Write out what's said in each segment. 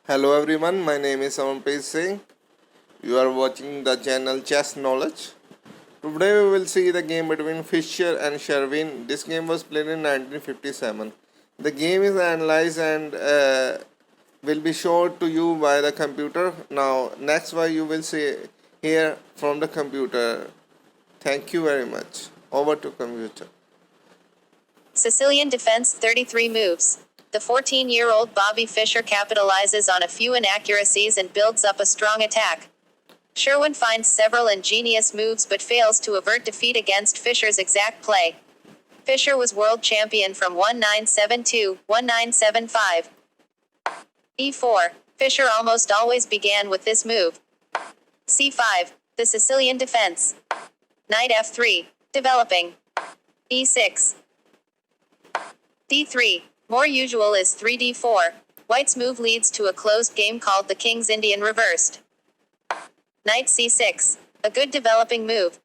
Hello everyone, my name is Amanpreet Singh. You are watching the channel Chess Knowledge. Today we will see the game between Fischer and Sherwin. This game was played in 1957. The game is analyzed and will be shown to you by the computer. Now next one you will see here from the computer. Thank you very much. Over to computer. Sicilian Defense 33 moves. The 14-year-old Bobby Fischer capitalizes on a few inaccuracies and builds up a strong attack. Sherwin finds several ingenious moves but fails to avert defeat against Fischer's exact play. Fischer was world champion from 1972-1975. E4. Fischer almost always began with this move. C5. The Sicilian Defense. Knight F3. Developing. E6. D3. More usual is 3d4. White's move leads to a closed game called the King's Indian reversed. Knight c6. A good developing move.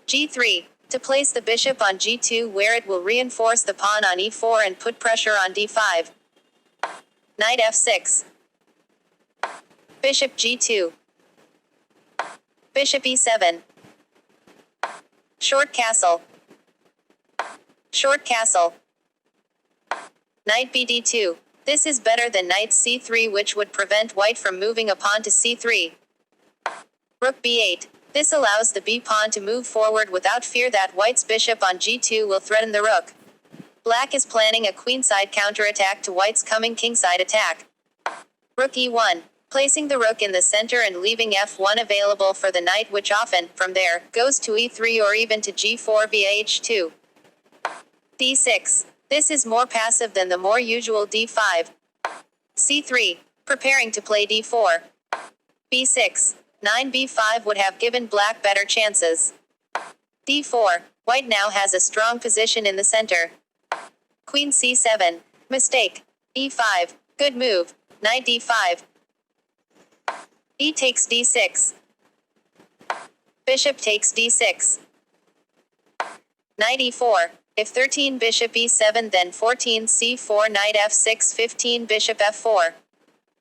G3. To place the bishop on g2 where it will reinforce the pawn on e4 and put pressure on d5. Knight f6. Bishop g2. Bishop e7. Short castle. Short castle. Knight bd2. This is better than knight c3, which would prevent white from moving a pawn to c3. Rook b8. This allows the b-pawn to move forward without fear that white's bishop on g2 will threaten the rook. Black is planning a queenside counterattack to white's coming kingside attack. Rook e1. Placing the rook in the center and leaving f1 available for the knight, which often, from there, goes to e3 or even to g4 via h2. d6. This is more passive than the more usual d5. c3. Preparing to play d4. b6. 9b5 would have given black better chances. d4. White now has a strong position in the center. Queen c7. Mistake. e5. Good move. Knight d5. E takes d6. Bishop takes d6. Knight e4. If 13 bishop e7 then 14 c4 knight f6 15 bishop f4.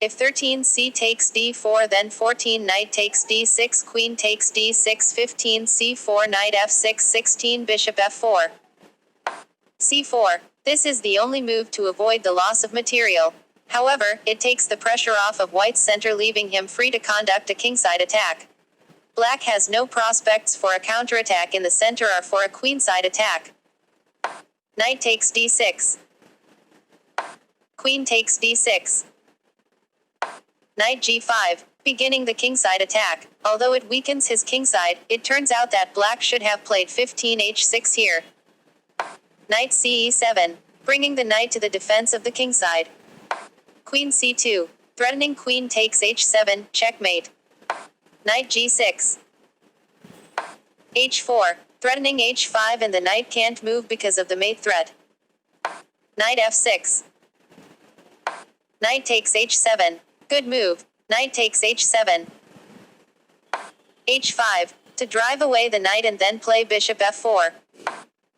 If 13 c takes d4 then 14 knight takes d6 queen takes d6 15 c4 knight f6 16 bishop f4. c4. This is the only move to avoid the loss of material. However, it takes the pressure off of white's center, leaving him free to conduct a kingside attack. Black has no prospects for a counterattack in the center or for a queenside attack. Knight takes d6. Queen takes d6. Knight g5, beginning the kingside attack. Although it weakens his kingside, it turns out that black should have played 15 h6 here. Knight ce7, bringing the knight to the defense of the kingside. Queen c2, threatening queen takes h7, checkmate. Knight g6. h4, threatening h5 and the knight can't move because of the mate threat. Knight f6. Knight takes h7. Good move. Knight takes h7. h5. To drive away the knight and then play bishop f4.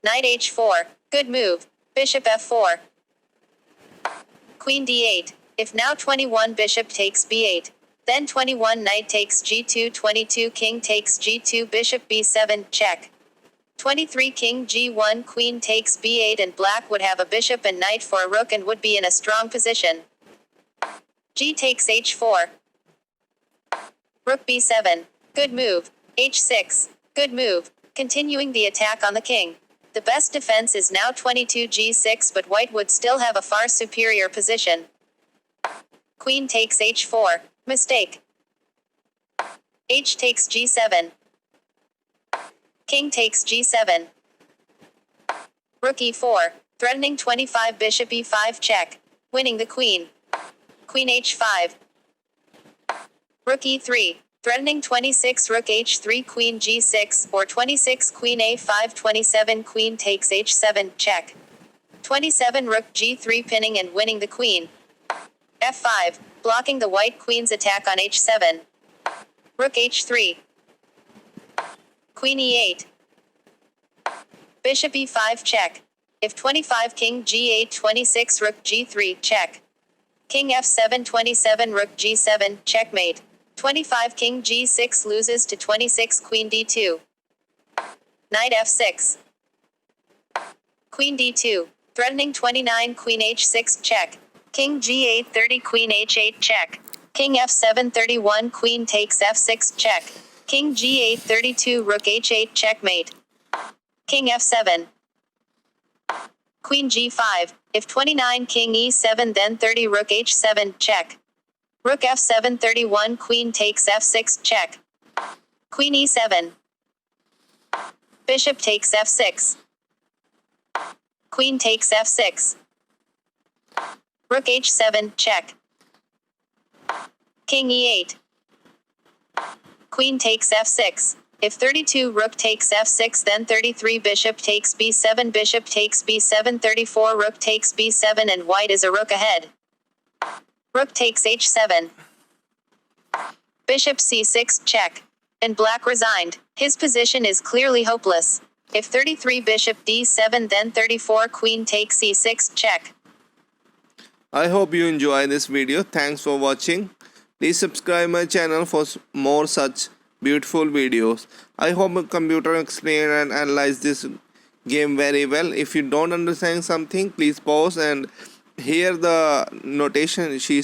Knight h4. Good move. Bishop f4. Queen d8. If now 21 bishop takes b8. Then 21 knight takes g2 22 king takes g2 bishop b7 check. 23 king g1 queen takes b8 and black would have a bishop and knight for a rook and would be in a strong position. G takes h4. Rook b7. Good move. h6. Good move. Continuing the attack on the king. The best defense is now 22 g6, but white would still have a far superior position. Queen takes h4. Mistake. H takes g7. King takes g7. Rook e4. Threatening 25 bishop e5 check. Winning the queen. Queen h5. Rook e3. Threatening 26 rook h3 queen g6 or 26 queen a5 27 queen takes h7 check. 27 rook g3 pinning and winning the queen. f5. Blocking the white queen's attack on h7. Rook h3. Queen e8. Bishop e5 check. If 25 king g8 26 rook g3 check. King f7 27 rook g7 checkmate. 25 king g6 loses to 26 queen d2. Knight f6. Queen d2. Threatening 29 queen h6 check. King g8 30 queen h8 check. King f7 31 queen takes f6 check. King g8 32 rook h8 checkmate. King f7. Queen g5. If 29 king e7 then 30 rook h7 check. Rook f7 31 queen takes f6 check. Queen e7. Bishop takes f6. Queen takes f6. Rook h7 check. King e8. Queen takes f6. If 32 rook takes f6 then 33 bishop takes b7 bishop takes b7 34 rook takes b7 and white is a rook ahead. Rook takes h7. Bishop c6 check. And black resigned. His position is clearly hopeless. If 33 bishop d7 then 34 queen takes e6 check. I hope you enjoy this video. Thanks for watching. Please subscribe my channel for more such beautiful videos. I hope a computer explain and analyze this game very well. If you don't understand something, please pause and hear the notation she